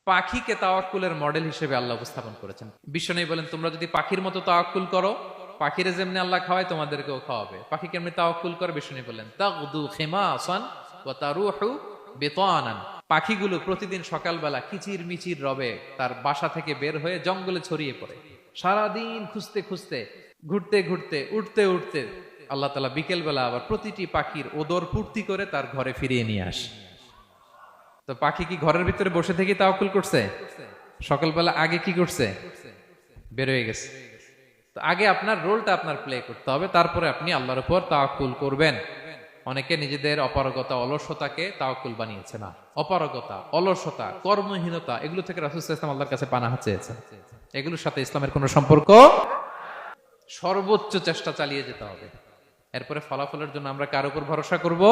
পাখিকে তাওয়াক্কুলের মডেল হিসেবে আল্লাহ উপস্থাপন করেছেন। বিশ্বনবী বলেন, তোমরা যদি পাখির মতো তাওয়াক্কুল করো, পাখিরে যেমনি আল্লাহ খাওয়ায় তোমাদেরকেও খাওয়াবে। পাখি কেমনি তাওয়াক্কুল করে? বিশ্বনবী বলেন, তাগদু খিমাসান ওয়া তারুহু বিতানান। পাখিগুলো প্রতিদিন সকালবেলা কিচির মিচির রবে তার বাসা থেকে বের হয়ে জঙ্গলে ছড়িয়ে পড়ে। সারাদিন খুঁজতে খুঁজতে, ঘুরতে ঘুরতে, উঠতে উঠতে আল্লাহ তাআলা বিকেল বেলা আবার প্রতিটি পাখির ওদর পূর্তি করে তার ঘরে ফিরিয়ে নিয়ে আসে। তো পাখি কি ঘরের ভিতরে বসে থেকে তাওয়াক্কুল করছে? সকালবেলা আগে কি করছে? বের হয়ে গেছে। তো আগে আপনার রোলটা আপনার প্লে করতে হবে, তারপরে আপনি আল্লাহর উপর তাওয়াক্কুল করবেন। অনেকে নিজেদের অপারগতা, অলসতাকে তাওয়াক্কুল বানিয়েছে। না, অপারগতা, অলসতা, কর্মহীনতা এগুলো থেকে রাসূল সাল্লাল্লাহু আলাইহি ওয়াসাল্লাম আল্লাহর কাছে পানাহ চেয়েছেন। এগুলোর সাথে ইসলামের কোনো সম্পর্ক। সর্বোচ্চ চেষ্টা চালিয়ে যেতে হবে। এরপরে ফলাফলের জন্য আমরা কার উপর ভরসা করব?